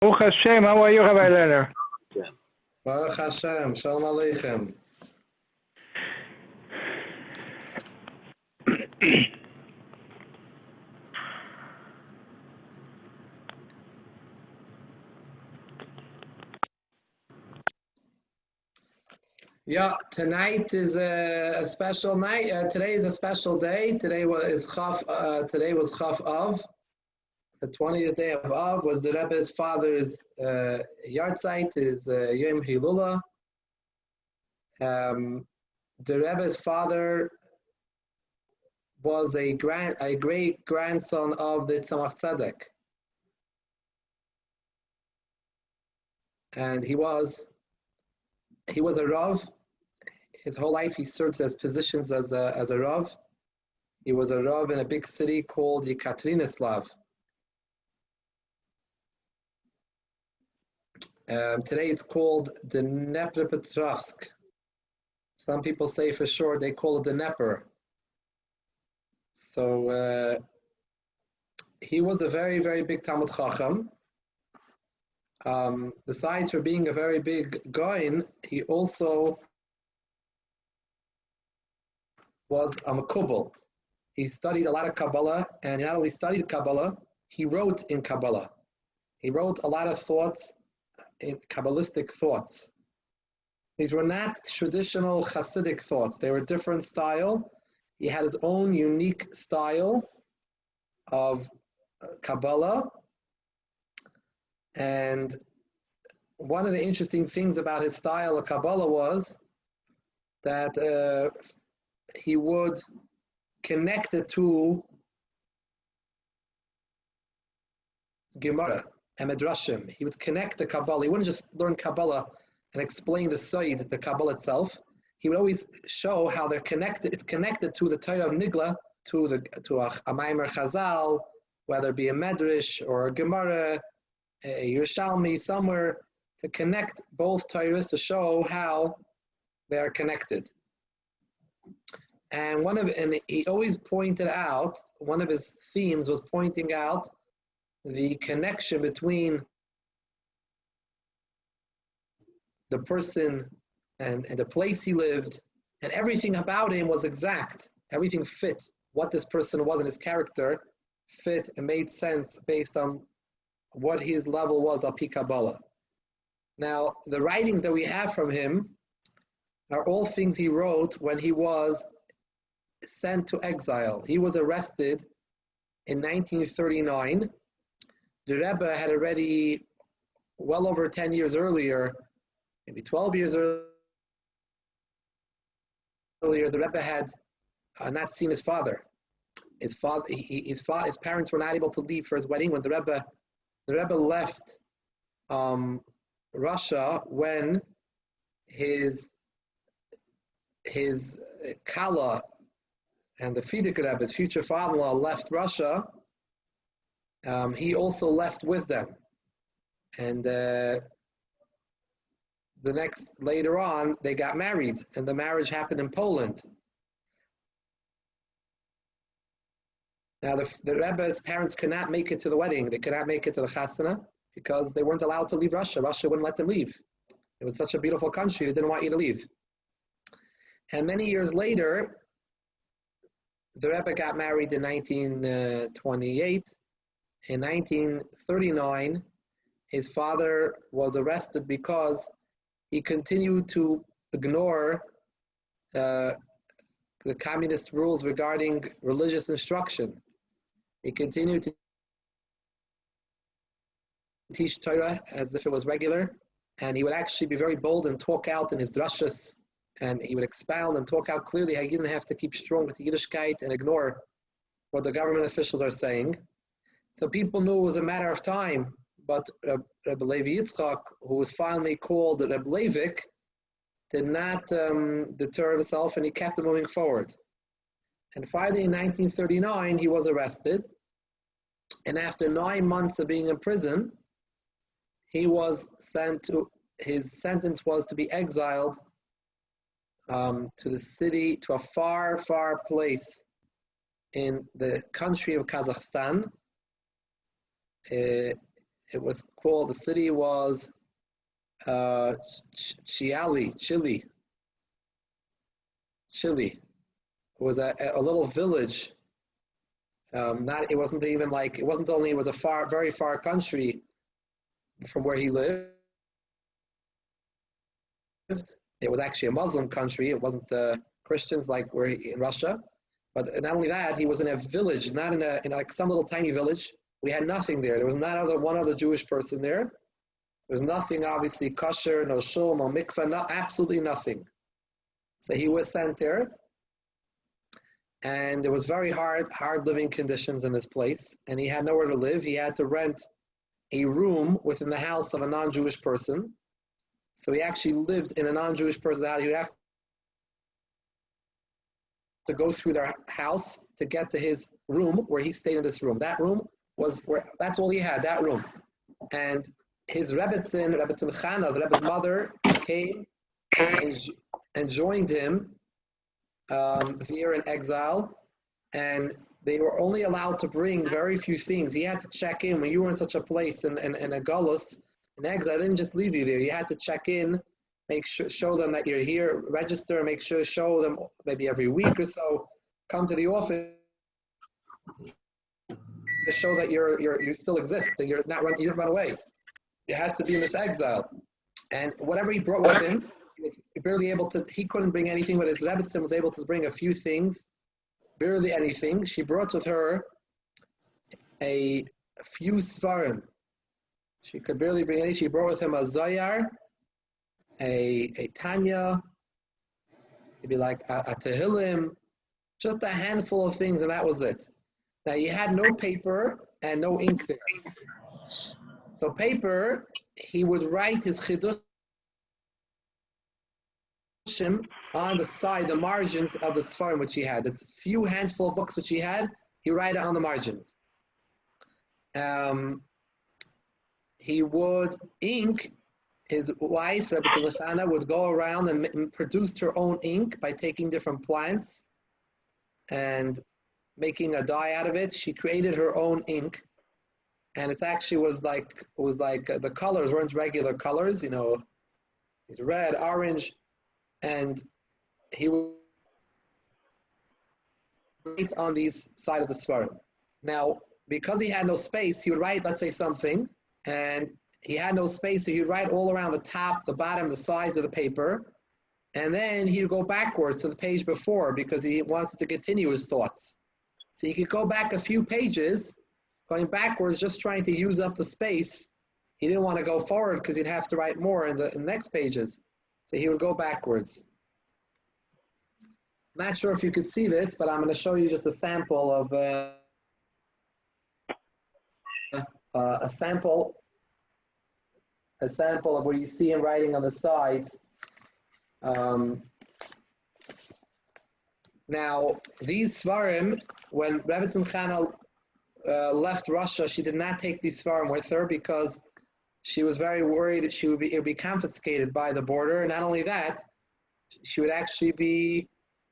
Baruch Hashem, how are you, Rabbi Lerner? Baruch Hashem, Shalom Aleichem. Yeah, tonight is a special night. Today is a special day. Today was Chaf Av. The 20th day of Av was the Rebbe's father's yahrzeit, his Yom Hilula. The Rebbe's father was a great grandson of the Tzemach Tzedek, and he was a Rav. His whole life he served as positions as a Rav. He was a Rav in a big city called Yekaterinoslav. Today it's called the Dnepropetrovsk. Some people say for sure they call it the Dnieper. So he was a very, very big Talmud Chacham. Besides for being a very big Goin, he also was a Makubal. He studied a lot of Kabbalah, and not only studied Kabbalah, he wrote in Kabbalah. He wrote a lot of thoughts, in Kabbalistic thoughts. These were not traditional Hasidic thoughts. They were different style. He had his own unique style of Kabbalah. And one of the interesting things about his style of Kabbalah was that he would connect it to Gemara and Midrashim. He would connect the Kabbalah. He wouldn't just learn Kabbalah and explain the Sayyid, the Kabbalah itself. He would always show how they're connected. It's connected to the Torah of Nigla, to a Maimer Chazal, whether it be a Medrash or a Gemara, a Yerushalmi, somewhere to connect both Torahs to show how they are connected. And he always pointed out, one of his themes was pointing out the connection between the person and the place he lived, and everything about him was exact. Everything fit. What this person was and his character fit and made sense based on what his level was al pi Kabbalah. Now, the writings that we have from him are all things he wrote when he was sent to exile. He was arrested in 1939. The Rebbe had already, well over 10 years earlier, maybe 12 years earlier, the Rebbe had not seen his father. His parents were not able to leave for his wedding when the Rebbe left Russia when his Kala and the Frierdiker Rebbe, his future father-in-law, left Russia. He also left with them, and later on they got married, and the marriage happened in Poland. Now the Rebbe's parents could not make it to the wedding. They could not make it to the chasana because they weren't allowed to leave Russia. Russia wouldn't let them leave. It was such a beautiful country, they didn't want you to leave. And many years later, the Rebbe got married in 1928. In 1939, his father was arrested because he continued to ignore the communist rules regarding religious instruction. He continued to teach Torah as if it was regular, and he would actually be very bold and talk out in his drashas, and he would expound and talk out clearly how you didn't have to keep strong with the Yiddishkeit and ignore what the government officials are saying. So people knew it was a matter of time, but Rebbe Levi Yitzchok, who was finally called Rebbe Levik, did not deter himself, and he kept moving forward. And finally, in 1939, he was arrested, and after 9 months of being in prison, he was his sentence was to be exiled to the city, to a far, far place in the country of Kazakhstan, It was called, the city was Chile. Chile. It was a little village. It wasn't only, it was a very far country from where he lived. It was actually a Muslim country. It wasn't Christians like in Russia. But not only that, he was in a village, not in like some little tiny village. We had nothing there. There was one other Jewish person there. There was nothing, obviously, kosher, no shul, no mikveh, absolutely nothing. So he was sent there. And it was very hard living conditions in this place. And he had nowhere to live. He had to rent a room within the house of a non-Jewish person. So he actually lived in a non-Jewish person's house. You'd have to go through their house to get to his room, where he stayed in this room. That room that's all he had, that room. And his Rebbe Chana, the Rebbe's mother, came and joined him here in exile. And they were only allowed to bring very few things. He had to check in. When you were in such a place in a galus, in exile, they didn't just leave you there. You had to check in, show them that you're here, register, show them maybe every week or so, come to the office to show that you still exist and you didn't run away. You had to be in this exile. And whatever he brought with him, he was barely able to, he couldn't bring anything, but his Rebbe was able to bring a few things, barely anything. She brought with her a few svarim. She could barely bring any. She brought with him a Zayar, a Tanya, maybe like a Tehillim, just a handful of things, and that was it. Now, he had no paper and no ink there. So paper, he would write his chidushim on the side, the margins of the Sfarim which he had. This few handful of books which he had, he write it on the margins. He would ink. His wife, Rebbe Tzilachana, would go around and produce her own ink by taking different plants and making a dye out of it. She created her own ink, and it actually was like the colors weren't regular colors, it's red, orange, and he would write on these side of the svarim. Now, because he had no space, he would write, let's say, something, and he had no space, so he'd write all around the top, the bottom, the sides of the paper, and then he'd go backwards to the page before because he wanted to continue his thoughts. So he could go back a few pages, going backwards, just trying to use up the space. He didn't want to go forward because he'd have to write more in the next pages. So he would go backwards. I'm not sure if you could see this, but I'm going to show you just a sample of a sample of where you see him writing on the sides. Now, these Svarim, when Rebbe Chana left Russia, she did not take these Svarim with her because she was very worried that it would be confiscated by the border. Not only that, she would actually be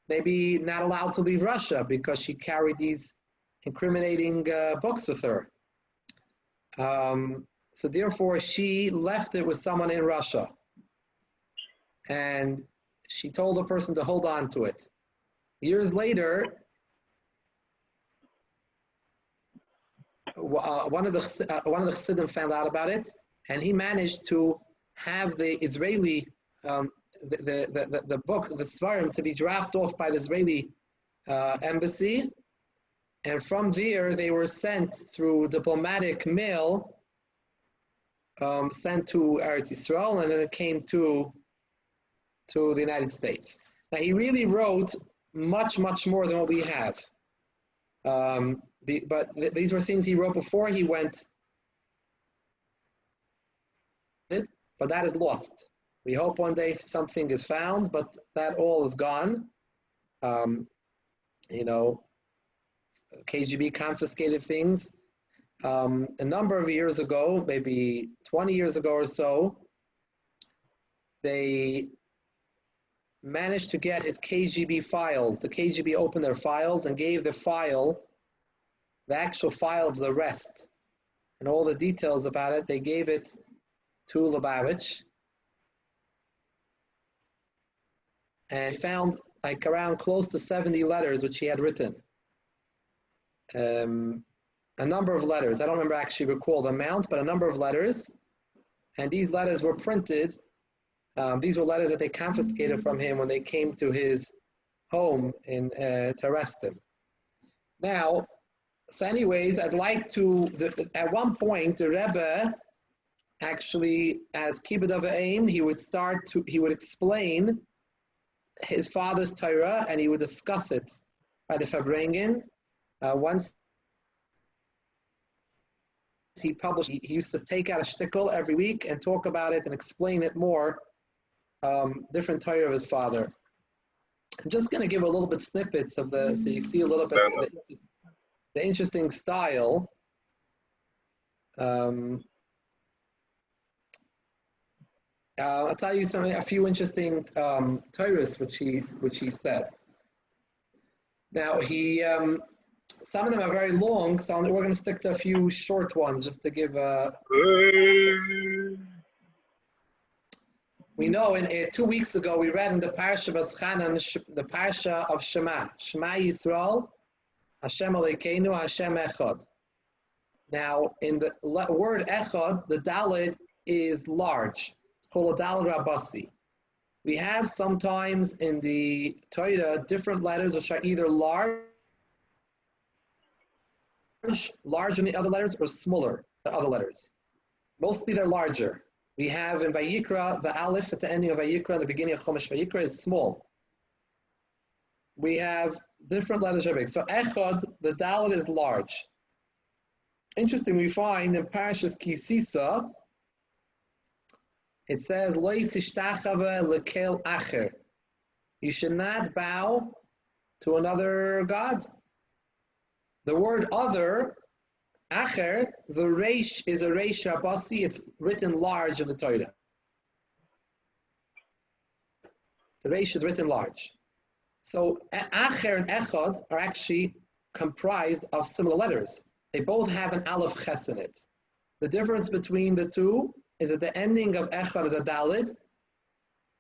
maybe not allowed to leave Russia because she carried these incriminating books with her. So therefore, she left it with someone in Russia. And she told the person to hold on to it. Years later, one of the Chassidim found out about it, and he managed to have the Israeli, the book, the Svarim, to be dropped off by the Israeli embassy. And from there, they were sent through diplomatic mail, sent to Eretz Yisrael, and then it came to the United States. Now, he really wrote much, much more than what we have. But these were things he wrote before he went, but that is lost. We hope one day something is found, but that all is gone. KGB confiscated things. A number of years ago, maybe 20 years ago or so, they managed to get his KGB files. The KGB opened their files and gave the actual file of the arrest and all the details about it. They gave it to Lubavitch, and found like around close to 70 letters which he had written. A number of letters. I don't remember actually recall the amount, but a number of letters. And these letters were printed. These were letters that they confiscated from him when they came to his home to arrest him. Now, so anyways, I'd like to, at one point, the Rebbe actually, as Kibbud of Aim, he would explain his father's Torah, and he would discuss it by the Fabrengen. Once he published, he used to take out a shtickle every week and talk about it and explain it more, different Torah of his father. I'm just going to give a little bit snippets of so you see a little bit of the interesting style. I'll tell you a few interesting Torahs which he said. Now some of them are very long, so we're going to stick to a few short ones just to give We know 2 weeks ago we read in the Parsha of Aschanan, the Parsha of Shema Yisrael, Hashem Elokeinu, Hashem Echad. Now in the word Echad, the Daled is large. It's called a Daled Rabasi. We have sometimes in the Torah different letters which are either larger than the other letters, or smaller than other letters. Mostly they're larger. We have in Vayikra, the Aleph at the ending of Vayikra, the beginning of Chumash Vayikra is small. We have different letters are big. So Echad, the Dalet is large. Interesting, we find in Parashas Kisisa, it says, Lo yisishtachave lekel acher. You should not bow to another god. The word other, acher, the reish is a reish rabasi. It's written large in the Torah. The reish is written large. So acher and echad are actually comprised of similar letters. They both have an aleph ches in it. The difference between the two is that the ending of echad is a dalid,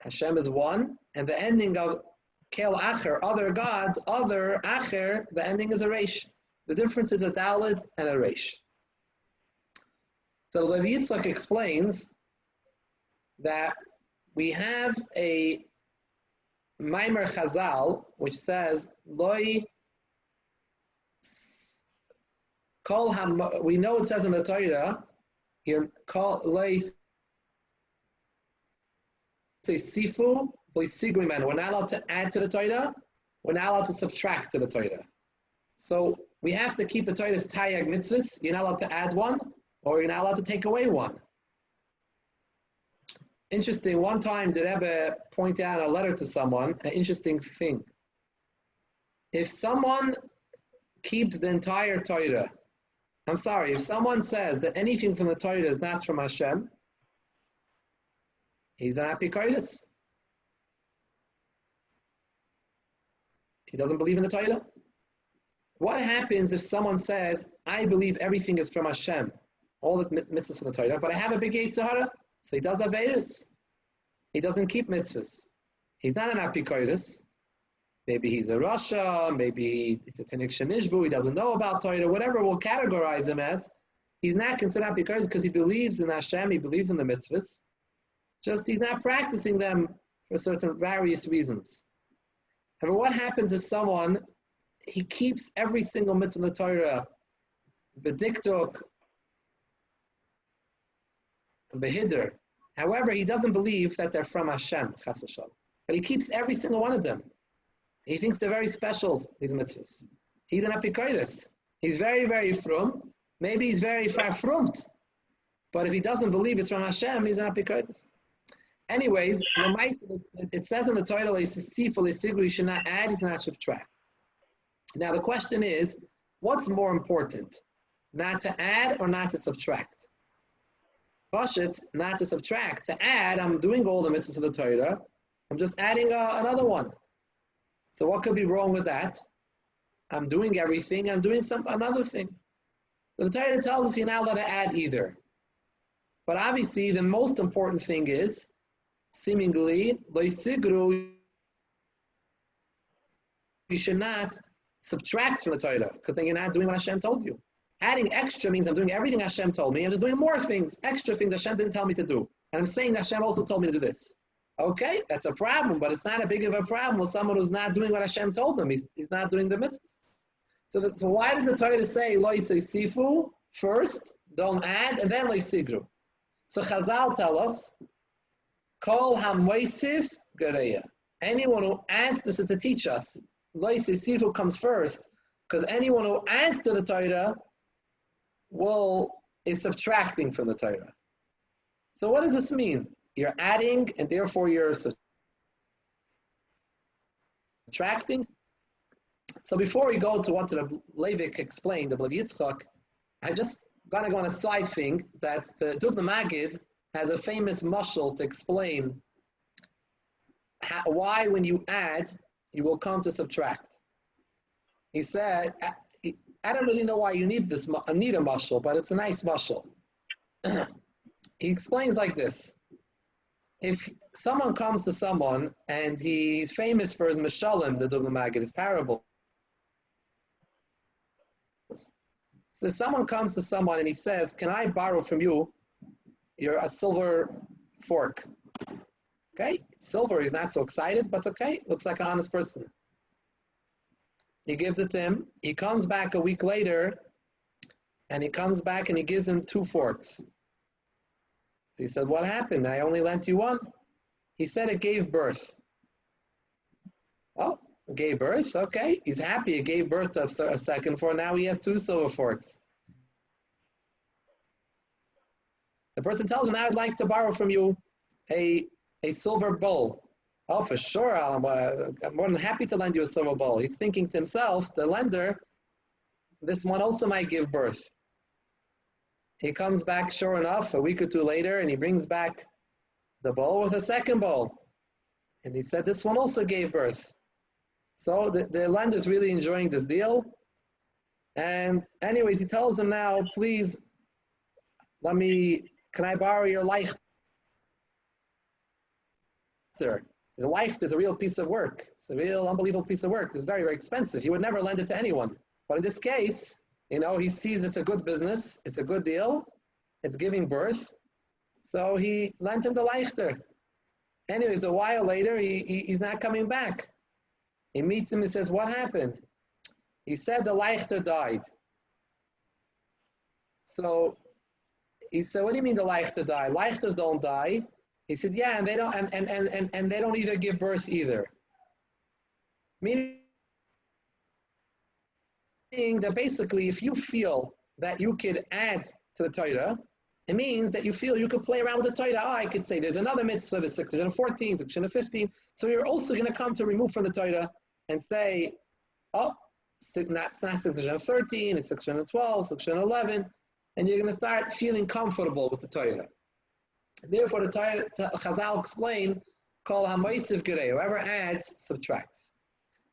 Hashem is one, and the ending of kel acher, other gods, other acher, the ending is a reish. The difference is a dalid and a reish. So Levi Yitzchok explains that we have a Maimer Chazal which says Loi Kol Ham. We know it says in the Torah here Kol Loi say Sifu Loi Sigriman. We're not allowed to add to the Torah. We're not allowed to subtract to the Torah. So we have to keep the Torah's Tayag mitzvahs. You're not allowed to add one, or you're not allowed to take away one. Interesting, one time the Rebbe pointed out in a letter to someone, an interesting thing. If someone keeps the entire Torah, if someone says that anything from the Torah is not from Hashem, he's an apikoides. He doesn't believe in the Torah. What happens if someone says, I believe everything is from Hashem, all the mitzvahs from the Torah, but I have a big Yetzer Hara, so he does Averis. He doesn't keep mitzvahs. He's not an apikoides. Maybe he's a Rasha, maybe he's a Tenik Shenishbu, he doesn't know about Torah, whatever we'll categorize him as. He's not considered apikoides because he believes in Hashem, he believes in the mitzvahs. Just he's not practicing them for certain various reasons. However, what happens if someone he keeps every single mitzvah in the Torah, b'diktok, b'hidr. However, he doesn't believe that they're from Hashem, chas v'shalom. But he keeps every single one of them. He thinks they're very special, these mitzvahs. He's an apikoides. He's very, very frum. Maybe he's very far frumt. But if he doesn't believe it's from Hashem, he's an apikoides. Anyways, it says in the Torah, you should not add, you should not subtract. Now the question is, what's more important? Not to add or not to subtract? Pashut, not to subtract. To add, I'm doing all the mitzvahs of the Torah. I'm just adding another one. So what could be wrong with that? I'm doing everything, I'm doing another thing. The Torah tells us you're not allowed to add either. But obviously, the most important thing is, seemingly, you should not subtract from the Torah, because then you're not doing what Hashem told you. Adding extra means I'm doing everything Hashem told me. I'm just doing more things, extra things Hashem didn't tell me to do. And I'm saying Hashem also told me to do this. Okay, that's a problem, but it's not a big of a problem with someone who's not doing what Hashem told him. He's not doing the mitzvahs. So why does the Torah say, Lo yisifu, first, don't add, and then Lo yisigru? So Chazal tell us, Kol ha-moisif gereya. Anyone who adds, this is to teach us, Lo yisifu comes first, because anyone who adds to the Torah is subtracting from the Torah. So what does this mean? You're adding, and therefore you're subtracting. So before we go to what the Levi explained, the Yitzchok, I just going to go on a side thing that the Dubna Magid has a famous mashal to explain why when you add, you will come to subtract. He said, I don't really know why you need a mashal, but it's a nice mashal. He explains like this. If someone comes to someone and he's famous for his mashalim, the Dubna Magid, his parable. So someone comes to someone and he says, can I borrow from you a silver fork? Okay, silver, he's not so excited, but okay, looks like an honest person. He gives it to him. He comes back a week later and he comes back and he gives him 2 forks. So he said, what happened? I only lent you 1. He said it gave birth. Oh, it gave birth? Okay. He's happy it gave birth to a second fork. Now he has 2 silver forks. The person tells him, I would like to borrow from you a silver bowl. Oh, for sure. I'm more than happy to lend you a silver bowl. He's thinking to himself, the lender, this one also might give birth. He comes back, sure enough, a week or 2 later, and he brings back the bowl with a second bowl. And he said, this one also gave birth. So the lender's really enjoying this deal. And anyways, he tells him now, please, can I borrow your leichter? The leichter is a real piece of work. It's a real unbelievable piece of work. It's very, very expensive. He would never lend it to anyone. But in this case, he sees it's a good business, it's a good deal, it's giving birth, so he lent him the leichter. Anyways, a while later, he's not coming back. He meets him, he says, what happened? He said the leichter died. So he said, what do you mean the leichter died? Leichters don't die. He said, yeah, and they don't, and they don't either give birth either. Meaning that basically, if you feel that you could add to the Torah, it means that you feel you could play around with the Torah. Oh, I could say there's another mitzvah, the section of 14, section of 15. So you're also going to come to remove from the Torah and say, oh, it's not section of 13, it's section of 12, section of 11, and you're going to start feeling comfortable with the Torah. Therefore, the Torah, Chazal explain, call ha-moisif gerei, whoever adds, subtracts.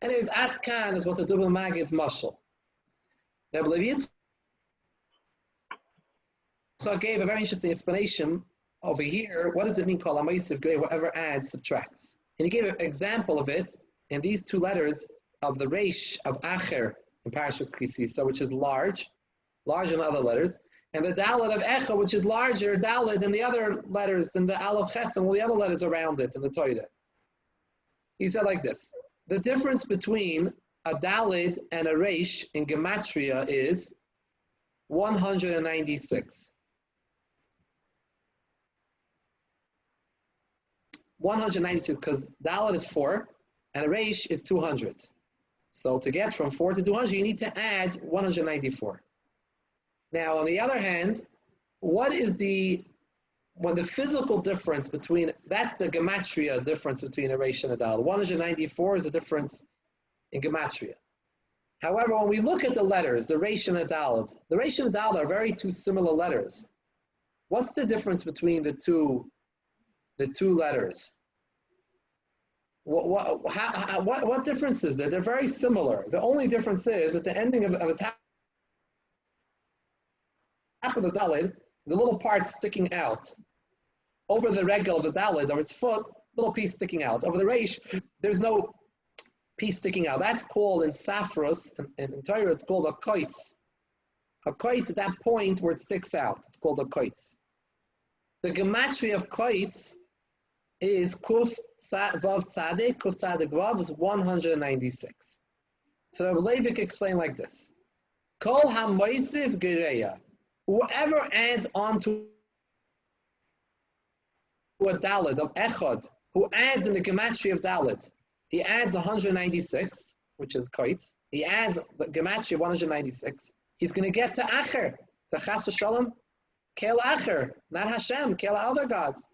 Anyways, Atkan is what the Dubna Magid is mashal. Rebbe Yitzchok gave a very interesting explanation over here. What does it mean, kol ha-moisif gerei, whoever adds, subtracts? And he gave an example of it in these 2 letters of the Reish of Acher in Parashat Kisisa, which is larger than the other letters, and the Dalet of Echa, which is larger, Dalet, than the other letters, and the Aleph Ches, and all the other letters around it in the Torah. He said like this, the difference between a Dalet and a Reish in Gematria is 196. 196, because Dalet is 4, and a Reish is 200. So to get from 4 to 200, you need to add 194. Now, on the other hand, what is the physical difference between, that's the Gematria difference between a Reish and a Dalet. 194 is the difference in Gematria. However, when we look at the letters, the Reish and the Dalet are very 2 similar letters. What's the difference between the two letters? What difference is there? They're very similar. The only difference is at the ending of the top of the Dalid, there's a little part sticking out. Over the regel of the Dalid, or its foot, little piece sticking out. Over the Reish, there's no piece sticking out. That's called in Safros, and in Torah, it's called a koitz. A koitz at that point where it sticks out. It's called a koitz. The gematria of koitz is Kuf Vav Tzadik. Kuf Tzadik Vav is 196. So Levi explained like this. Kol HaMoisif Gereya. Whoever adds on to a Dalet of Echad, who adds in the gematria of Dalet, he adds 196, which is koitz. He adds the gematria of 196. He's going to get to Acher, to Chas v'Shalom, Kel Acher, not Hashem, Kel other gods.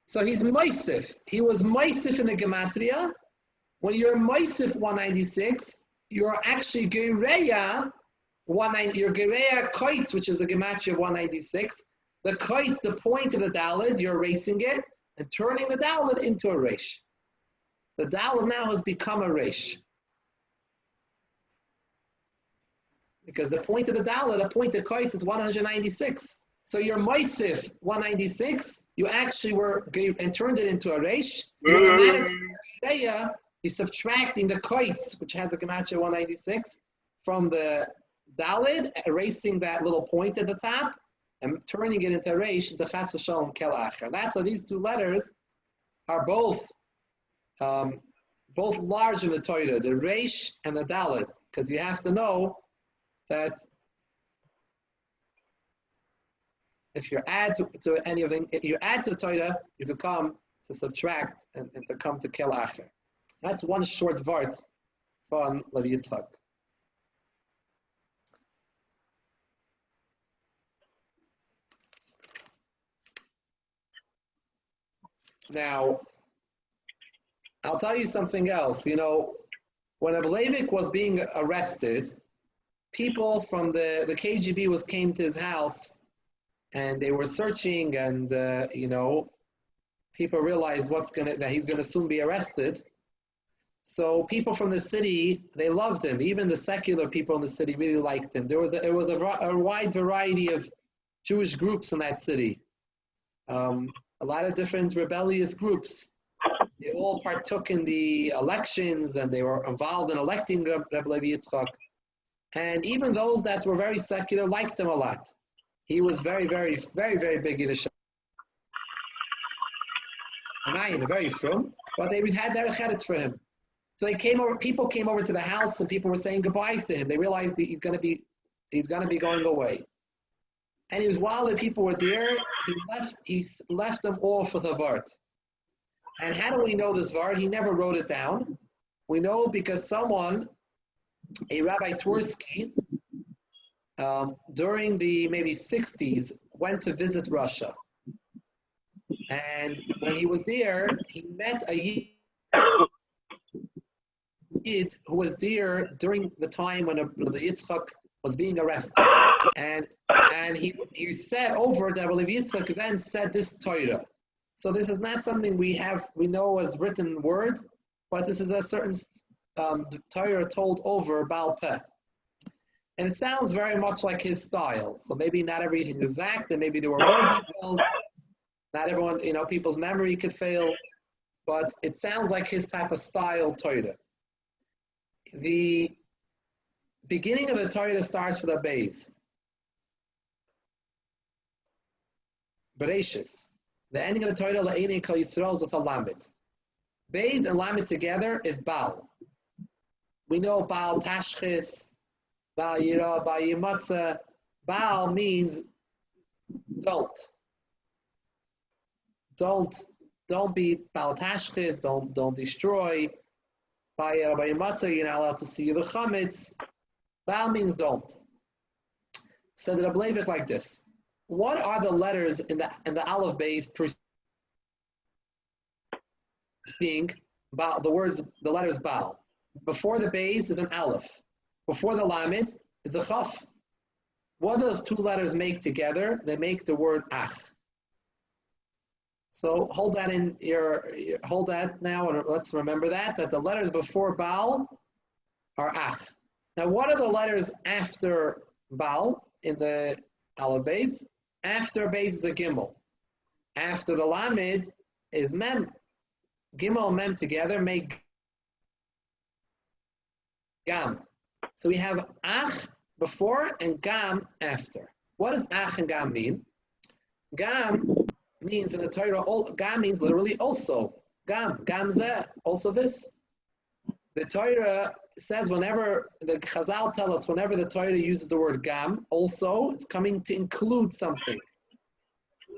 So he's Moisif. He was Moisif in the gematria. When you're Moisif 196, you're actually Gereya 190. You're Gereya koitz, which is the gematria of 196. The koitz, the point of the Dalid, you're erasing it and turning the Dalid into a Reish. The Dalid now has become a Reish. Because the point of the Dalid, the point of koitz is 196. So your Moisif 196, you actually were and turned it into a Reish. You're subtracting the koitz, which has a gematria 196, from the Dalid, erasing that little point at the top, and turning it into a Reish, into Chas v'Shalom Kel Acher. That's how these two letters are both large in the Torah, the Reish and the Dalid, because you have to know that if you add to anything, if you add to the Torah, you could come to subtract and to come to Kel Acher. That's one short vart from Levi Yitzchok. Now, I'll tell you something else. You know, when Levi was being arrested, people from the KGB came to his house, and they were searching, and people realized that he's gonna soon be arrested. So people from the city, they loved him. Even the secular people in the city really liked him. There was a wide variety of Jewish groups in that city. A lot of different rebellious groups. They all partook in the elections, and they were involved in electing Rebbe Levi Yitzchok. And even those that were very secular liked him a lot. He was very, very, very, very big Yiddish. And very frum, but they had their cheretz for him. So people came over to the house, and people were saying goodbye to him. They realized that he's going to be going away. And while the people were there, he left them off with a vart. And how do we know this vart? He never wrote it down. We know because someone, a Rabbi Twersky, during the maybe 60s, went to visit Russia. And when he was there, he met a Yid who was there during the time when Rebbe Yitzchok was being arrested. And he said over that Rebbe Yitzchok then said this Torah. So this is not something we know as written word, but this is a certain Torah told over Baal Peh. And it sounds very much like his style. So maybe not everything is exact, and maybe there were more details. Not everyone, people's memory could fail, but it sounds like his type of style Torah. The beginning of the Torah starts with a Beis. Bereshis. The ending of the Torah, La'enei Kol Yisrael, is with a Lamed. Beis and Lamed together is Baal. We know Baal Tashchis, Baal Yira, Baal Yimatza. Baal means don't. Don't be Baal Tashchis, don't destroy. Baal Yira, Baal Yimatza, you're not allowed to see the chametz. Baal means don't. Said Rebbe Levi like this. What are the letters in the Aleph Beis preceding the letters Baal? Before the Beis is an Aleph. Before the Lamed is a Chaf. What do those two letters make together? They make the word Ach. So hold that hold that now, and let's remember that the letters before Baal are Ach. Now, what are the letters after Baal in the Aleph Beis. After Beis is a Gimel. After the Lamed is Mem. Gimel and Mem together make Gam. So we have Ach before and Gam after. What does Ach and Gam mean? Gam means in the Torah, Gam means literally also. Gam Zeh, also this. The Torah says whenever, the Chazal tell us, whenever the Torah uses the word Gam, also, it's coming to include something.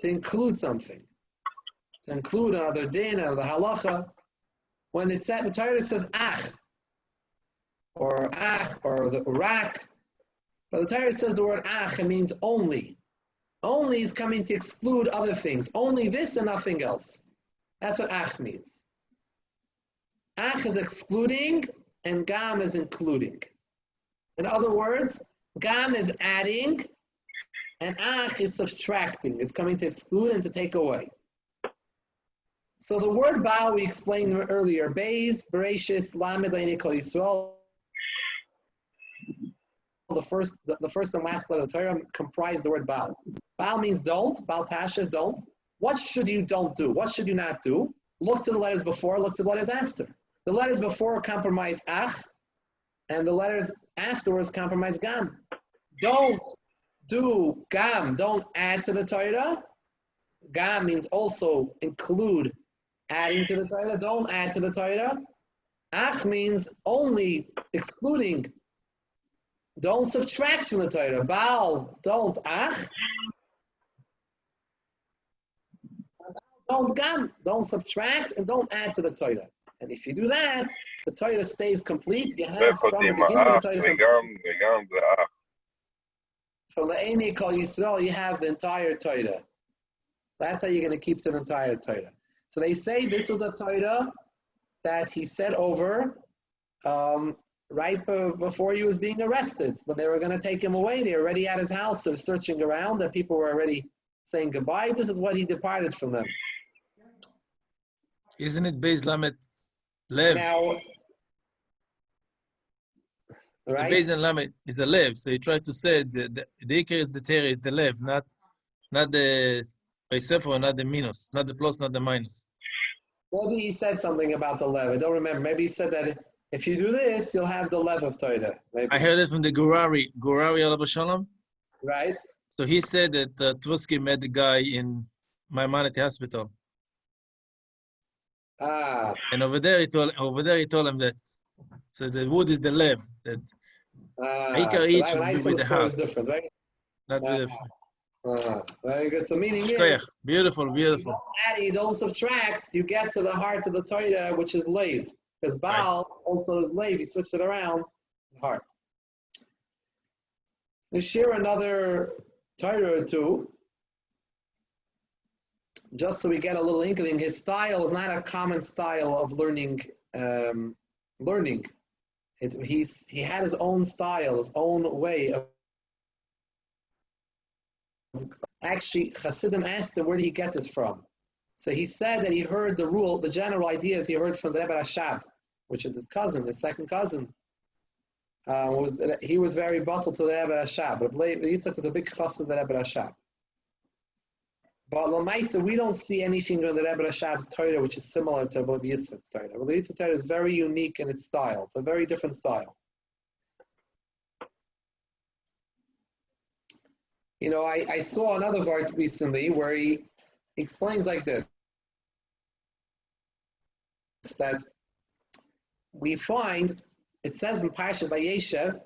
To include something. To include another din, another halacha. When it's said, the Torah says Ach, or the Rak. But the Torah says the word Ach, it means only. Only is coming to exclude other things. Only this and nothing else. That's what Ach means. Ach is excluding, and Gam is including. In other words, Gam is adding, and Ach is subtracting. It's coming to exclude and to take away. So the word Baal we explained earlier, Beis, Bereshis, Lamed, Leini, Kol Yisrael. The first and last letter of the Torah comprise the word Baal. Baal means don't. Baal Tasha is don't. What should you don't do? What should you not do? Look to the letters before, look to the letters after. The letters before compromise Ach, and the letters afterwards compromise Gam. Don't do Gam. Don't add to the Torah. Gam means also include adding to the Torah. Don't add to the Torah. Ach means only excluding. Don't subtract from the Torah. Baal, don't Ach. Don't Gam. Don't subtract and don't add to the Torah. And if you do that, the Torah stays complete. You have from the beginning of the Torah. From the Eini Kol Yisrael, you have the entire Torah. That's how you're going to keep the entire Torah. So they say this was a Torah that he said over right before he was being arrested. When they were going to take him away, they were already at his house, so searching around, and people were already saying goodbye. This is what he departed from them. Isn't it Beis Lamed Lev? Now, right? The Beis and Lamed is a Lev, so he tried to say the Iker is the Torah, is the Lev, not the Sefer, not the minus, not the plus, not the minus. Maybe he said something about the lev. I don't remember. Maybe he said that if you do this, you'll have the lev of Torah. Maybe. I heard it from the Gurari Alav Shalom. Right? So he said that Tversky met the guy in Maimonides Hospital. And over there he told him that. So the wood is the lev. That Iker each should be with the heart. Is different, right? Not with very good. So meaning is, beautiful. You don't add, you don't subtract, you get to the heart of the Torah, which is Lev. Because Baal also is Lev. You switch it around, heart. Let's share another Torah or two. Just so we get a little inkling. His style is not a common style of learning. He had his own style, his own way of. Actually, Hasidim asked him, where did he get this from? So he said that he heard the rule, the general ideas he heard from the Rebbe Rashab, which is his cousin, his second cousin. He was very bottled to the Rebbe Rashab, but Yitzchok was a big chassid of the Rebbe Rashab. But Lamaisa, we don't see anything in the Rebbe Rashab's Torah which is similar to Rabbi Yitzchok's Torah. Rabbi Yitzchok's Torah is very unique in its style. It's a very different style. You know, I saw another vart recently where he explains like this, that we find, it says in Parshas Vayeshev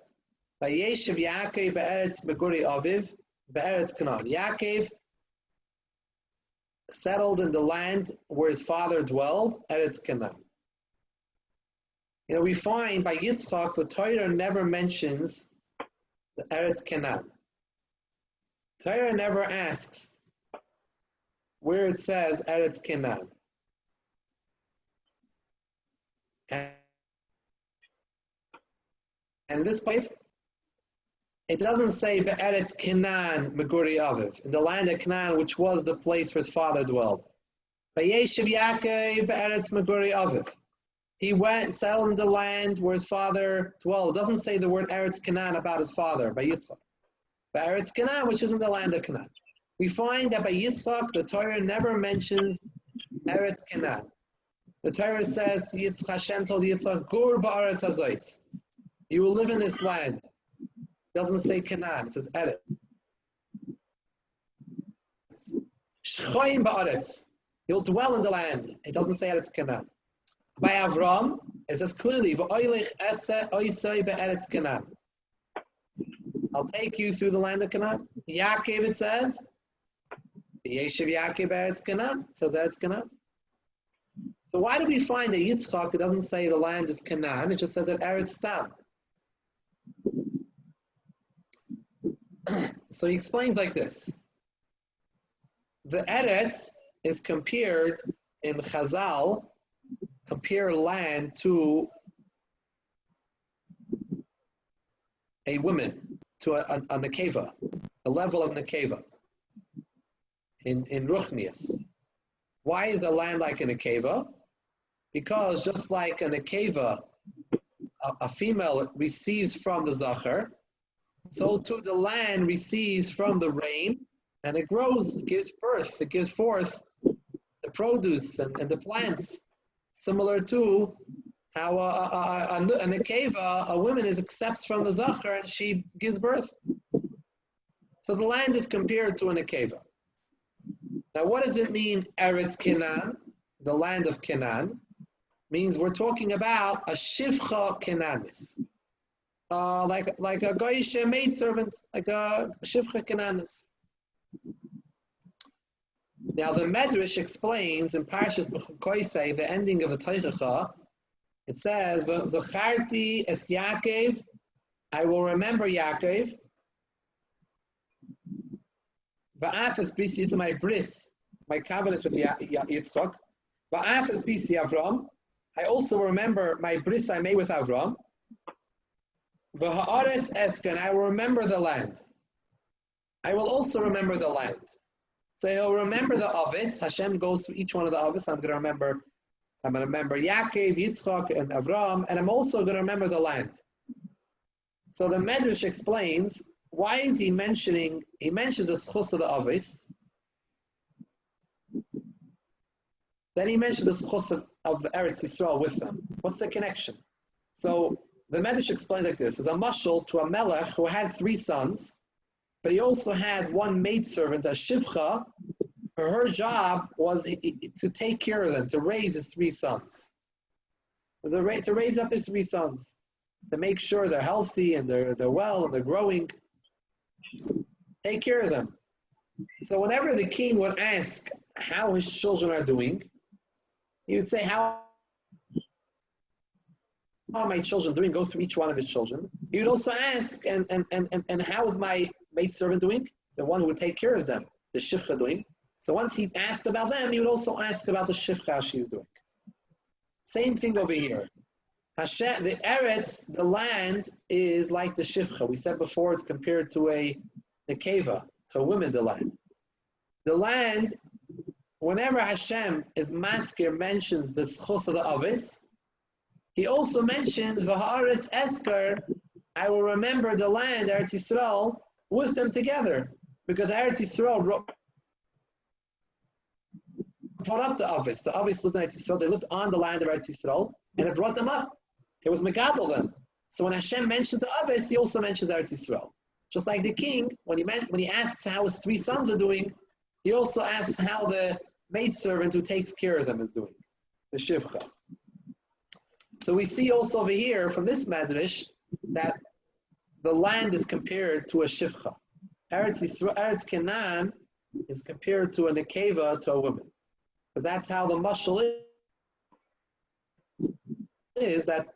Yaakov be'eretz Meguri Aviv be'eretz Canaan. Yaakov settled in the land where his father dwelled, Eretz Canaan. You know, we find by Yitzchok, the Torah never mentions the Eretz Canaan. Torah never asks where it says Eretz Canaan. And this place, it doesn't say Be'eretz Canaan Meguri Aviv, in the land of Canaan, which was the place where his father dwelled. Vayeshev Yaakov Be'eretz Meguri Aviv. He went and settled in the land where his father dwelled. It doesn't say the word Eretz Canaan about his father, by Yitzchok. Eretz Canaan, which is in the land of Canaan. We find that by Yitzchok, the Torah never mentions Eretz Canaan. The Torah says, Hashem told Yitzchok, Gur ba'aretz hazayt. You will live in this land. It doesn't say Canaan, it says Eretz. Shchoim ba'aretz. You'll dwell in the land. It doesn't say Eretz Canaan. By Avram, it says clearly, V'oilech ese oisei be'eretz Canaan. I'll take you through the land of Canaan. Yaakov, it says, Yeshiv Yaakov Eretz Canaan. It says Eretz Canaan. So why do we find that Yitzchok, it doesn't say the land is Canaan, it just says that Eretz Stam. So he explains like this. The Eretz is compared in Chazal, compare land to a woman, to a nekeva, a level of nekeva in Ruchnius. Why is a land like a nekeva? Because just like a nekeva, a female receives from the zachar, so too the land receives from the rain, and it grows, it gives birth, it gives forth the produce and the plants, similar to how a nekeva, a woman, accepts from the zachar and she gives birth. So the land is compared to a nekeva. Now, what does it mean, Eretz Canaan, the land of Canaan? Means we're talking about a shivcha Canaanis, like a goyish maidservant, like a shivcha Canaanis. Now, the Medrash explains in Parshas Bechukoisei, the ending of the Teichacha, it says, "Zacharti es Yaakov, I will remember Yaakov. Va'af es bisi, it's my bris, my covenant with Yitzchok. Va'af es bisi Avram, I also remember my bris I made with Avram. V'ha'aretz esken, I will remember the land. I will also remember the land." So he'll remember the Avis. Hashem goes through each one of the Avis. I'm going to remember Yaakov, Yitzchok, and Avram, and I'm also going to remember the land. So the Medrash explains, why is he mentions the schus of the Avis. Then he mentioned the schus of the Eretz Yisrael with them. What's the connection? So the Medrash explains like this. There's a mashal to a melech who had 3 sons, but he also had one maidservant, a shivcha. Her job was to take care of them, to raise his 3 sons. It was to raise up his 3 sons, to make sure they're healthy and they're well and they're growing. Take care of them. So whenever the king would ask how his children are doing, he would say, how are my children doing? Go through each one of his children. He would also ask, and how is my maidservant doing? The one who would take care of them, the shivcha, doing. So once he asked about them, he would also ask about the shivcha, how she's doing. Same thing over here. Hashem, the Eretz, the land, is like the shivcha. We said before it's compared to a nekeva, to a woman, the land. The land, whenever Hashem is maskir, mentions the schus of the Avis, he also mentions V'ha'aretz esker, I will remember the land, Eretz Yisrael, with them together. Because Eretz Yisrael brought up the Avis. The Avis lived in Eretz Yisrael. They lived on the land of Eretz Yisrael, and it brought them up. It was megadol them. So when Hashem mentions the Avis, he also mentions Eretz Yisrael. Just like the king, when he asks how his 3 sons are doing, he also asks how the maidservant who takes care of them is doing, the shivcha. So we see also over here from this Medrash that the land is compared to a shivcha. Eretz Yisrael, Eretz Canaan is compared to a nekeva, to a woman. Because that's how the mashal is that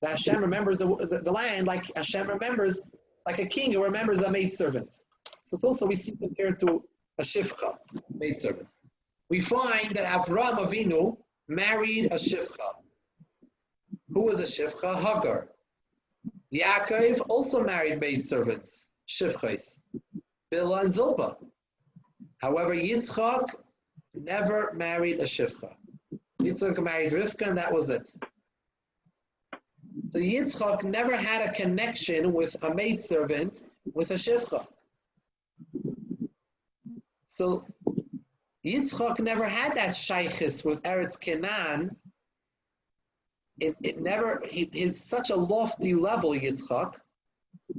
Hashem remembers the land like Hashem remembers, like a king who remembers a maidservant. So it's also we see compared to a shivcha, maidservant. We find that Avram Avinu married a shivcha. Who was a shivcha? Hagar. Yaakov also married maidservants, shivchais, Bilhah and Zilpah. However, Yitzchok never married a shivcha. Yitzchok married Rivka, and that was it. So Yitzchok never had a connection with a maidservant with a shivcha. So Yitzchok never had that shaykhis with Eretz Canaan. It never, he's such a lofty level, Yitzchok.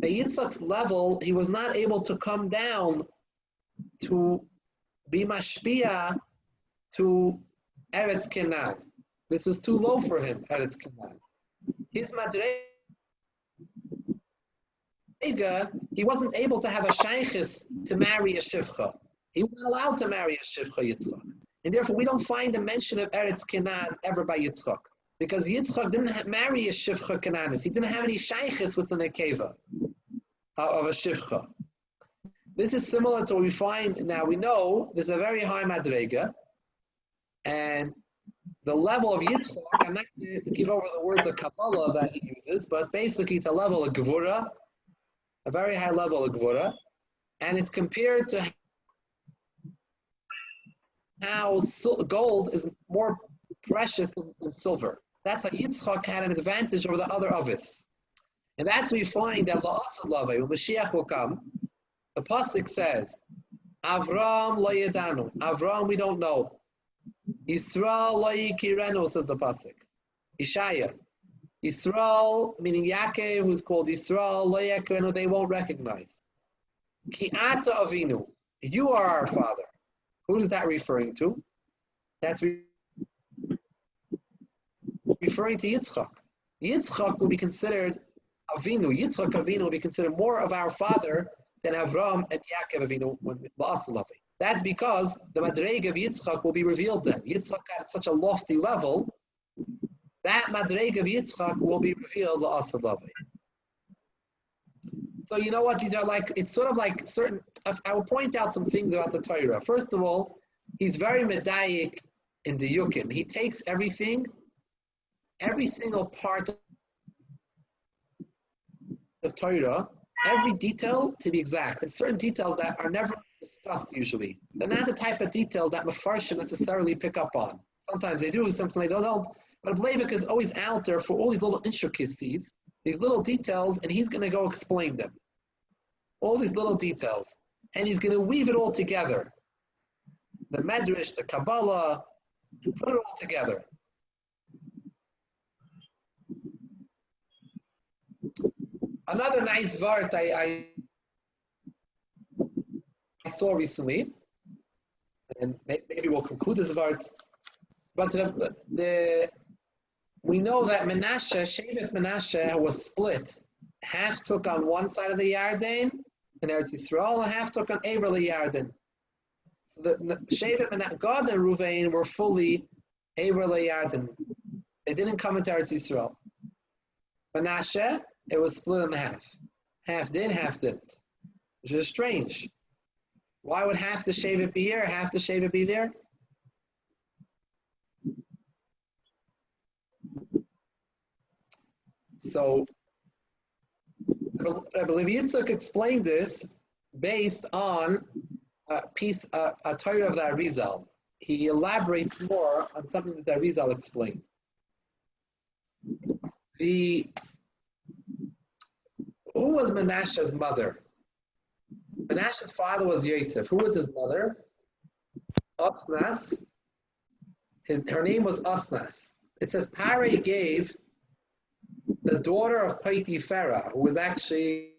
At Yitzchok's level, he was not able to come down to be mashpia to Eretz Canaan. This was too low for him, Eretz Canaan. His madrega, he wasn't able to have a shaykhis to marry a shivcha. He wasn't allowed to marry a shivcha, Yitzchok. And therefore, we don't find a mention of Eretz Canaan ever by Yitzchok. Because Yitzchok didn't marry a shivcha Canaanis. He didn't have any shaykhis with the nekeva of a shivcha. This is similar to what we find, now we know there's a very high madrega, and the level of Yitzchok, I'm not going to give over the words of Kabbalah that he uses, but basically it's a level of Gevura, a very high level of Gevura, and it's compared to how gold is more precious than silver. That's how Yitzchok had an advantage over the other Avis. And that's what we find that La'asad Lavai, when Mashiach will come, the Pasuk says, Avram lo yedanu. Avram we don't know. Yisrael lo yikirenu, says the Pasuk. Ishaya. Yisrael, meaning Yaakov, who's called Yisrael, lo yikirenu, they won't recognize. Ki ata avinu. You are our father. Who is that referring to? That's referring to Yitzchok. Yitzchok will be considered Avinu. Yitzchok Avinu will be considered more of our father than Avram and Yaakov Avinu when La'asad. That's because the Madreg of Yitzchok will be revealed then. Yitzchok at such a lofty level, that Madreg of Yitzchok will be revealed La'asad. So you know what, these are like, it's sort of like certain, I will point out some things about the Torah. First of all, he's very medayik in the Yukim. He takes everything, every single part of Torah, every detail to be exact, and certain details that are never discussed usually. They're not the type of details that Mefarshim necessarily pick up on. Sometimes they do, sometimes they don't. But Levi is always out there for all these little intricacies, these little details, and he's going to go explain them. All these little details. And he's going to weave it all together. The Medrash, the Kabbalah, put it all together. Another nice vart I saw recently, and maybe we'll conclude this vart, but we know that Menashe, Shevet Menashe was split. Half took on one side of the Yarden, in Eretz Yisrael, and half took on Ever Yarden. So the Shevet Menashe, God and Ruvain were fully Ever Yarden. They didn't come into Eretz Yisrael. Menashe, it was split in half. Half did, half didn't. Which is strange. Why would half the Shevet be here, half the Shevet be there? So, I believe Yitzchok explained this based on a Torah of the Arizal. He elaborates more on something that the Arizal explained. Who was Menashe's mother? Menashe's father was Yosef. Who was his mother? Osnas. Her name was Osnas. It says Pare gave the daughter of Potiphera, who was actually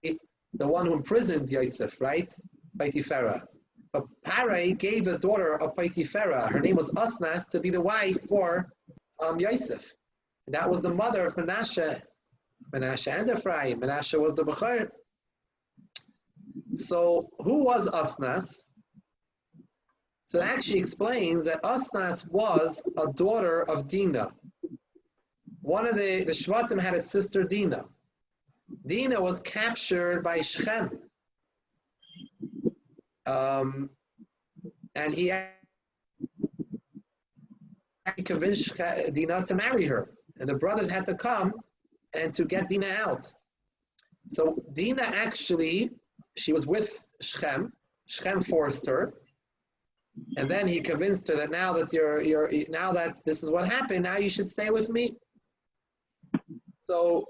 the one who imprisoned Yosef, right? Potiphera. But Pare gave the daughter of Potiphera, her name was Osnas, to be the wife for Yosef. And that was the mother of Menashe. Menashe and Ephraim. Menashe was the Bechor. So who was Osnas? So it actually explains that Osnas was a daughter of Dinah. One of the Shvatim had a sister, Dinah. Dinah was captured by Shechem. And he convinced Dinah to marry her. And the brothers had to come and to get Dinah out. So Dinah actually, she was with Shechem. Shechem forced her. And then he convinced her that now that now that this is what happened, now you should stay with me. So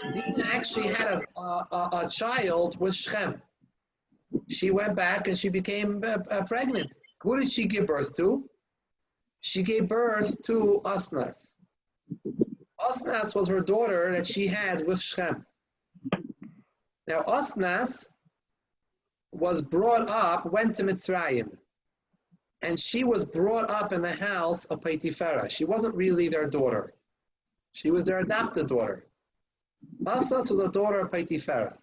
Dinah actually had a child with Shechem. she went back and she became pregnant. Who did she give birth to? She gave birth to Asnas. Asnas was her daughter that she had with Shem. Now Asnas was brought up, went to Mitzrayim, and she was brought up in the house of Potiphera. She wasn't really their daughter. She was their adopted daughter. Asnas was a daughter of Potiphera.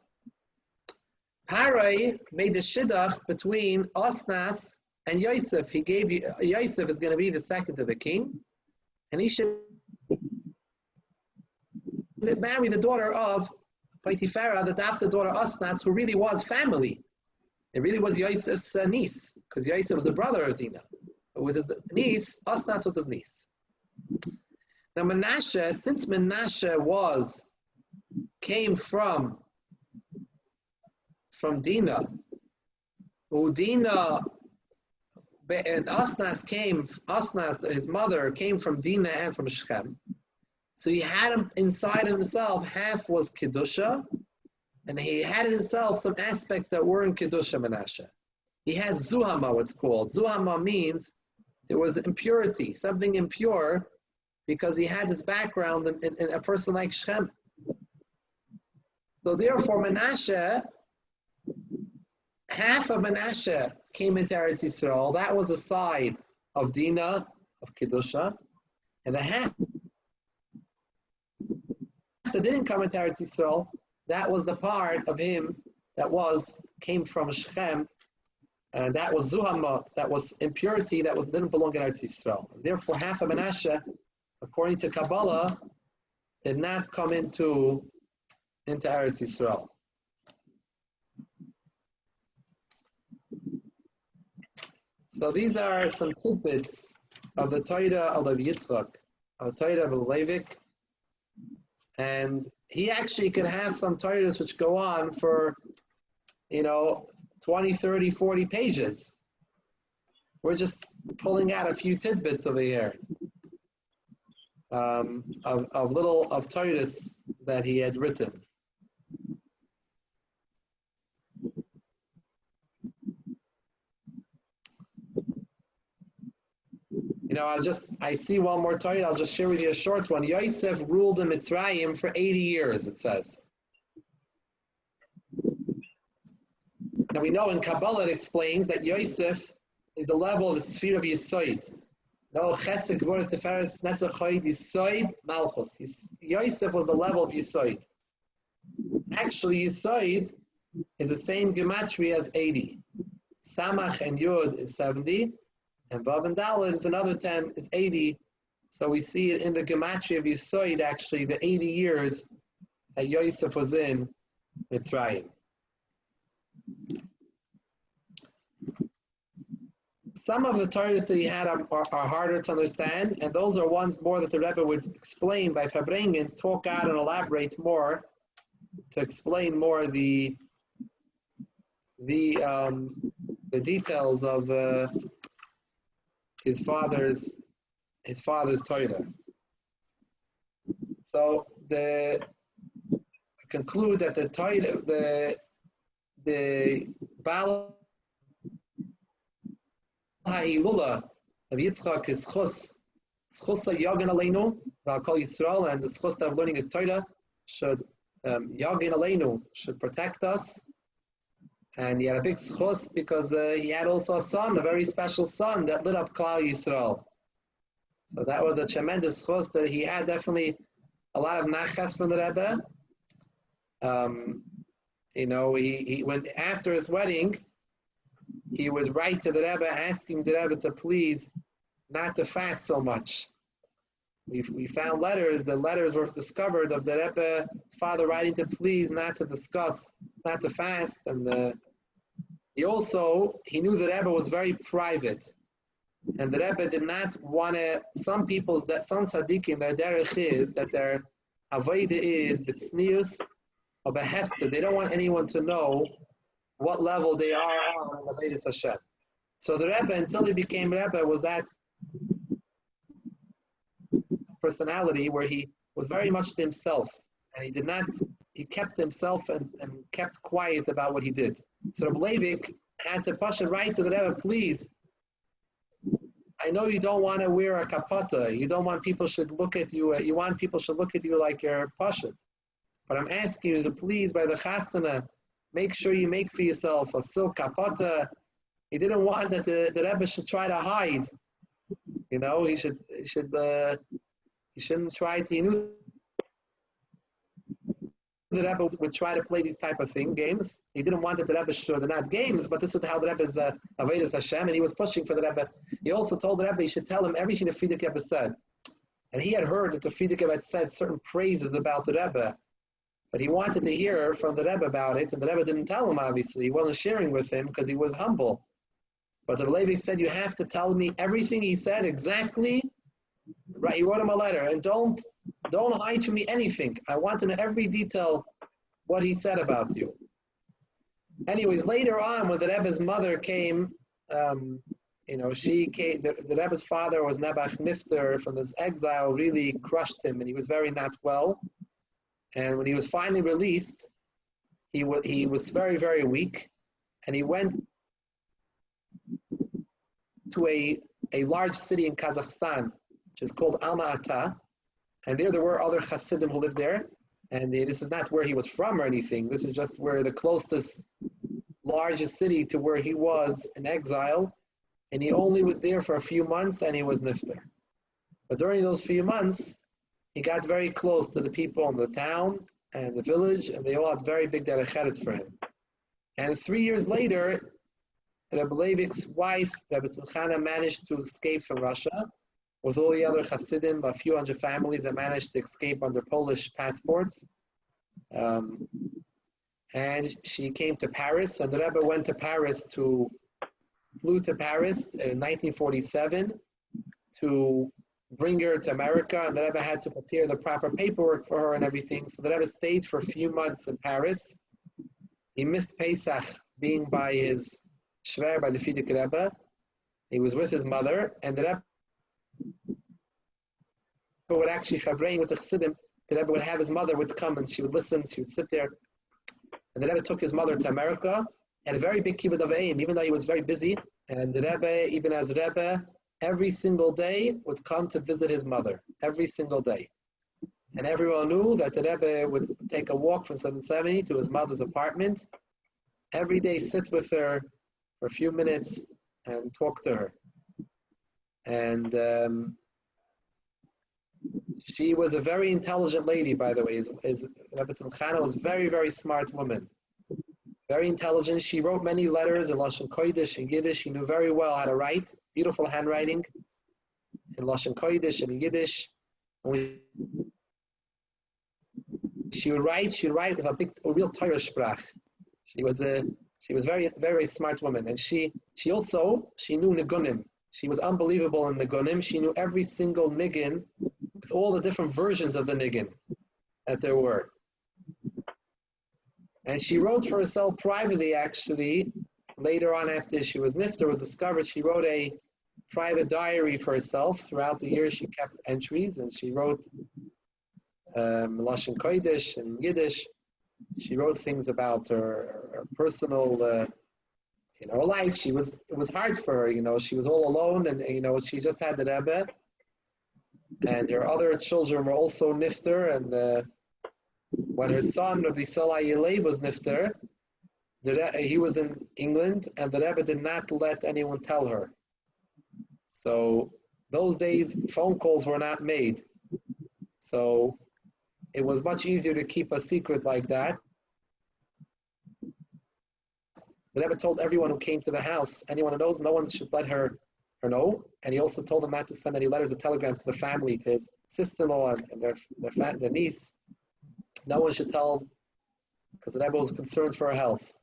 Parai made the shidduch between Asnas and Yosef. He gave Yosef is going to be the second to the king, and he should marry the daughter of Potiphera, the adopted daughter Asnas, who really was family. It really was Yosef's niece, because Yosef was a brother of Dinah. It was his niece, Asnas was his niece. Now Menashe, since Menashe came from Dinah, who Dinah and Asnas, his mother, came from Dinah and from Shechem. So he had him inside himself, half was Kedusha, and he had in himself some aspects that weren't Kedusha Menashe. He had Zuhama, what's called. Zuhama means there was impurity, something impure, because he had his background in a person like Shem. So therefore Menashe, half of Menashe came into Eretz Yisrael. That was a side of Dinah, of Kedusha, and the half that didn't come into Eretz Yisrael, that was the part of him that came from Shechem, and that was Zuhama, that was impurity, that didn't belong in Eretz Yisrael. Therefore, half of Menashe, according to Kabbalah, did not come into Eretz Yisrael. So these are some tidbits of the Torah of Yitzchok, of the Torah of Levi, and he actually could have some Torahs which go on for, 20, 30, 40 pages. We're just pulling out a few tidbits over here of Torahs that he had written. I see one more Torah, I'll just share with you a short one. Yosef ruled in Mitzrayim for 80 years, it says. Now we know in Kabbalah it explains that Yosef is the level of the sphere of Yisoid. No, Chesed, Gvura, Tiferes, Netzach, Chayid, Yisoid, Malchus. Yosef was the level of Yisoid. Actually, Yisoid is the same gematria as 80. Samach and Yud is 70. And Vav and Dalet is another 10, is 80. So we see it in the gematria of Yisoid, actually, the 80 years that Yosef was in Mitzrayim. Some of the Torahs that he had are harder to understand, and those are ones more that the Rebbe would explain by Fabrengens, talk out and elaborate more, to explain more the details of his father's Torah. So conclude that the Torah, the Baal Ha'ilula of Yitzchok is Chus Yagen Aleinu, V'Kol Yisrael, and the Chus that I'm learning is Torah should Yagen Aleinu, should protect us. And he had a big schus because he had also a son, a very special son that lit up Klal Yisrael. So that was a tremendous schus that he had. Definitely a lot of nachas from the Rebbe. He went after his wedding. He would write to the Rebbe asking the Rebbe to please not to fast so much. We found letters. The letters were discovered of the Rebbe's father writing to please not to fast, and he knew the Rebbe was very private, and the Rebbe did not want to. Some tzaddikim, their derech is that their avodah is b'tznius or behefta. They don't want anyone to know what level they are on in avodas Hashem. So the Rebbe, until he became Rebbe, was that personality where he was very much to himself, and he he kept himself and kept quiet about what he did. So Rebbe Levi had to push it right to the Rebbe, please. I know you don't want to wear a kapata. You don't want people should look at you. You want people should look at you like you're pashat. But I'm asking you to please, by the chasana, make sure you make for yourself a silk kapata. He didn't want that the Rebbe should try to hide. You know, he shouldn't try to. He knew the Rebbe would try to play these type of games. He didn't want that the Rebbe should, not games, but this was how the Rebbe's avodas Hashem, and he was pushing for the Rebbe. He also told the Rebbe he should tell him everything the Frierdiker Rebbe said. And he had heard that the Frierdiker Rebbe had said certain praises about the Rebbe, but he wanted to hear from the Rebbe about it, and the Rebbe didn't tell him, obviously. He wasn't sharing with him because he was humble. But the Levi said, you have to tell me everything he said exactly. Right, he wrote him a letter, and don't hide from me anything. I want to know every detail what he said about you. Anyways, later on, when the Rebbe's mother came, she came. The Rebbe's father was Nebuch Nifter from this exile. Really crushed him, and he was very not well. And when he was finally released, he was very, very weak, and he went to a large city in Kazakhstan, which is called Alma-Ata, and there were other Hasidim who lived there, and this is not where he was from or anything. This is just where the closest, largest city to where he was in exile, and he only was there for a few months, and he was nifter. But during those few months, he got very close to the people in the town and the village, and they all had very big derech for him. And 3 years later, Rebbe Levik's wife, Rebbe Tzimchana, managed to escape from Russia with all the other Hasidim, a few hundred families that managed to escape under Polish passports. And she came to Paris, and the Rebbe flew to Paris in 1947 to bring her to America, and the Rebbe had to prepare the proper paperwork for her and everything. So the Rebbe stayed for a few months in Paris. He missed Pesach being by his Shver, by the Frierdiker Rebbe. He was with his mother, and the Rebbe would actually chavrein with the Chassidim. The Rebbe would have his mother would come, and she would listen, she would sit there. And the Rebbe took his mother to America, had a very big kibbutz of aim, even though he was very busy. And the Rebbe, even as Rebbe, every single day would come to visit his mother, every single day. And everyone knew that the Rebbe would take a walk from 770 to his mother's apartment, every day sit with her for a few minutes and talk to her. And she was a very intelligent lady, by the way. Rebbe Tzimchana was a very, very smart woman. Very intelligent. She wrote many letters in Lashon Kodesh and Yiddish. She knew very well how to write. Beautiful handwriting in Lashon Kodesh and Yiddish. She would write with a real Torah sprach. She was very, very smart woman. And she knew Nigunim. She was unbelievable in Nigunim. She knew every single Nigun with all the different versions of the Nigun that there were. And she wrote for herself privately, actually. Later on, after she was nifter, was discovered, she wrote a private diary for herself. Throughout the years, she kept entries, and she wrote Lashon Kodesh and Yiddish. She wrote things about her personal, life. It was hard for her. She was all alone, and she just had the Rebbe, and her other children were also nifter, and when her son, Rabbi Sola Yelei, was nifter, he was in England, and the Rebbe did not let anyone tell her. So those days, phone calls were not made. So it was much easier to keep a secret like that. The Rebbe told everyone who came to the house, anyone who knows, no one should let her know. And he also told them not to send any letters or telegrams to the family, to his sister-in-law and their niece. No one should tell, because the Rebbe was concerned for her health.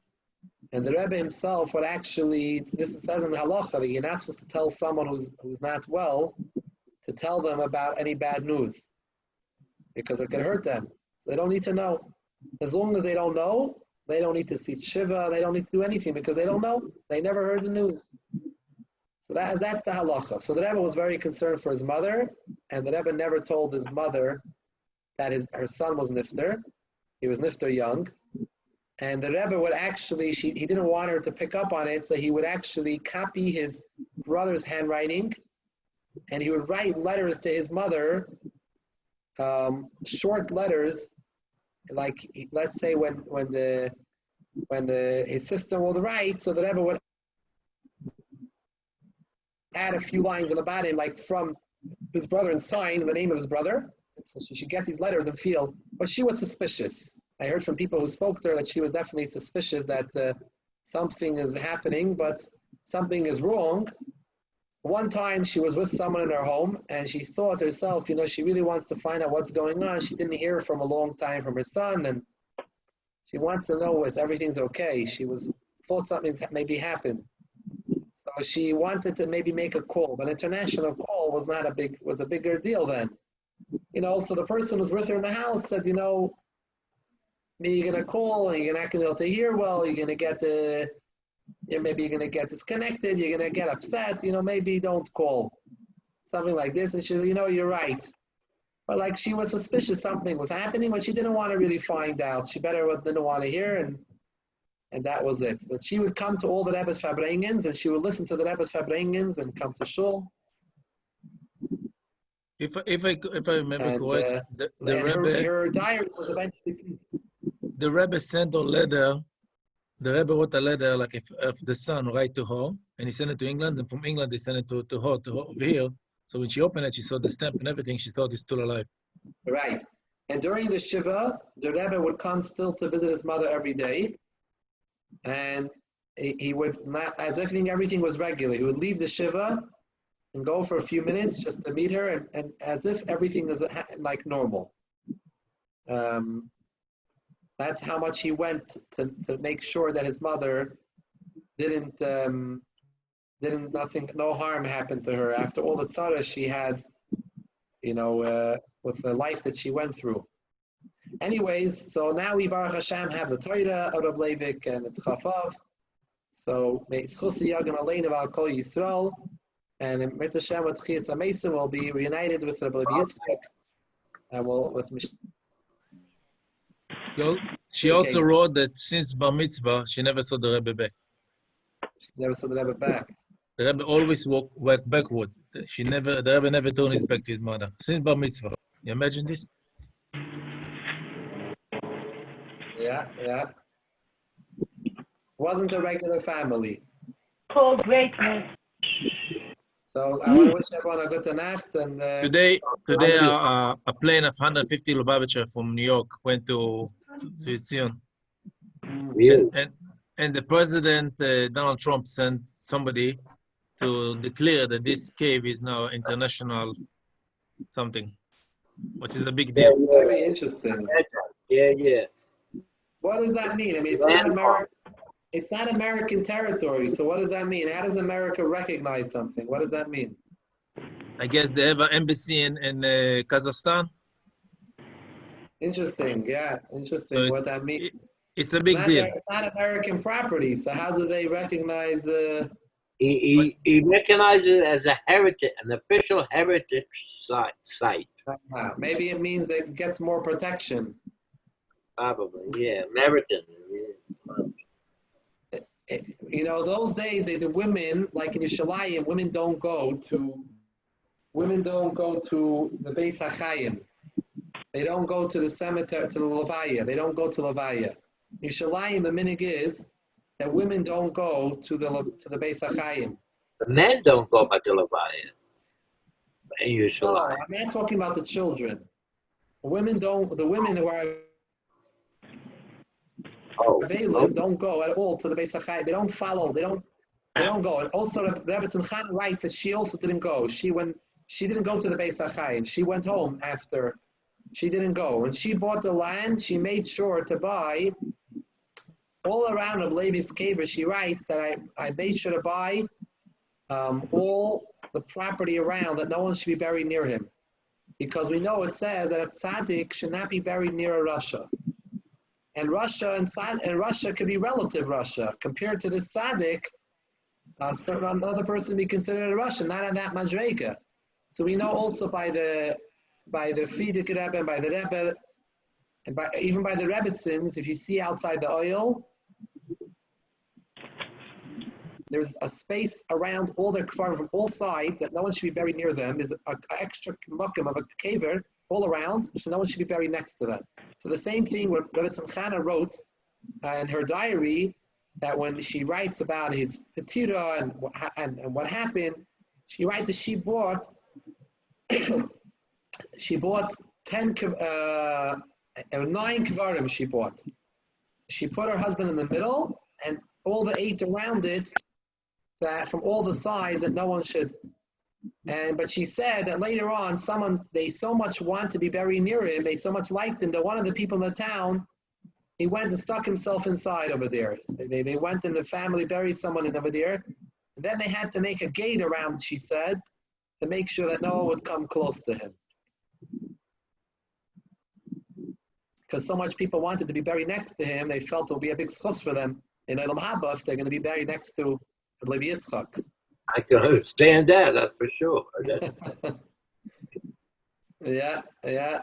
And the Rebbe himself would actually, this says in the halacha, that you're not supposed to tell someone who's not well, to tell them about any bad news, because it could hurt them. So they don't need to know. As long as they don't know, they don't need to see Shiva, they don't need to do anything, because they don't know. They never heard the news. So that's the halacha. So the Rebbe was very concerned for his mother, and the Rebbe never told his mother that her son was nifter. He was nifter young. And the Rebbe would actually, he didn't want her to pick up on it, so he would actually copy his brother's handwriting, and he would write letters to his mother, short letters, like let's say when his sister would write, so the Rebbe would add a few lines on the bottom, like from his brother, and sign the name of his brother. So she should get these letters and feel, but she was suspicious. I heard from people who spoke to her that she was definitely suspicious that something is happening, but something is wrong. One time she was with someone in her home, and she thought to herself, she really wants to find out what's going on. She didn't hear from a long time from her son, and she wants to know if everything's okay. She thought something's maybe happened. So she wanted to maybe make a call, but international call was a bigger deal then. So the person who was with her in the house said, maybe you're going to call and you're not going to be able to hear well, you're going to get maybe you're going to get disconnected, you're going to get upset, maybe don't call. Something like this. And she said, you're right. But like she was suspicious something was happening, but she didn't want to really find out. She didn't want to hear, and that was it. But she would come to all the Rebbe's Fabrengens, and she would listen to the Rebbe's Fabrengens and come to shul. If I remember correctly, the Rebbe, her diary was eventually. The Rebbe sent a letter. The Rebbe wrote a letter, like if the son write to her, and he sent it to England, and from England they sent it to her over here. So when she opened it, she saw the stamp and everything. She thought he's still alive. Right. And during the Shiva, the Rebbe would come still to visit his mother every day, and he would not, as if everything was regular. He would leave the Shiva and go for a few minutes just to meet her, and as if everything is like normal. That's how much he went to make sure that his mother no harm happened to her after all the tzara she had, with the life that she went through. Anyways, so now we, Baruch Hashem, have the Torah out of Leivik, and it's Chafav. So may Schus Yagan Aleinu Al Kol Yisrael, and Mit Hashem with Chias HaMesim will be reunited with Rabbi Yitzchok, and with She also wrote that since Bar Mitzvah, she never saw the Rebbe back. She never saw the Rebbe back. The Rebbe always walked backward. The Rebbe never turned his back to his mother. Since Bar Mitzvah. You imagine this? Yeah. Wasn't a regular family. Oh, greatness. So I want to wish everyone a good nacht. And today a plane of 150 Lubavitcher from New York went to Zion. And the president, Donald Trump, sent somebody to declare that this cave is now international something, which is a big deal. Very interesting. Yeah. What does that mean? I mean, it's not American territory, so what does that mean? How does America recognize something? What does that mean? I guess they have an embassy in Kazakhstan. Interesting, yeah. Interesting what that means. It's a big deal. It's not American property, so how do they recognize... He recognizes it as a heritage, an official heritage site. Maybe it means it gets more protection. Probably, yeah. American. Those days, the women, like in Yerushalayim, women don't go to the Beis HaChayim. They don't go to the cemetery, to the Levaya. They don't go to Levaya. In Yerushalayim, the minig is that women don't go to the Beis HaChayim. The men don't go to Levaya. In Yerushalayim. No, I'm not talking about the children. The women who are available don't go at all to the Beis HaChayim. They don't follow. They don't go. And also, Rebbe Tzimchan writes that she also didn't go. She didn't go to the Beis HaChayim. She went home after. She didn't go. When she bought the land, she made sure to buy all around of Levi's cave. She writes that I made sure to buy all the property around, that no one should be buried near him, because we know it says that a tzaddik should not be buried near a Russia. And Russia could be relative Russia. Compared to this tzaddik, another person be considered a Russian, not on that madrega. So we know also by the Frierdiker Rebbe and by the Rebbe And even by the Rebbitzins, if you see outside the oil, there's a space around all their kfarim from all sides that no one should be buried near them. There's an extra mukim of a kaver all around, so no one should be buried next to them. So the same thing what Rebbe Tzimchana wrote in her diary, that when she writes about his petira and what happened, she writes that she bought 9 kvarim she bought. She put her husband in the middle and all the 8 around it, that from all the sides that no one should. But she said that later on, they so much want to be buried near him, they so much liked him, that one of the people in the town, he went and stuck himself inside over there. They went and the family buried someone in over there. And then they had to make a gate around, she said, to make sure that no one would come close to him. Because so much people wanted to be buried next to him, they felt it would be a big schus for them in Olam Haba if they're going to be buried next to Levi Yitzchok. I can understand that, that's for sure. Yeah.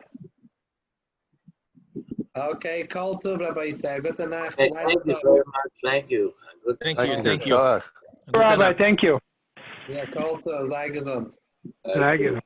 Okay, Kol Tov, Rabbi Yisrael. Good night. Hey, thank you very much. Thank you. Good Thank you. Rabbi, thank you. Yeah, Kol Tov, sei gesund. Thank you.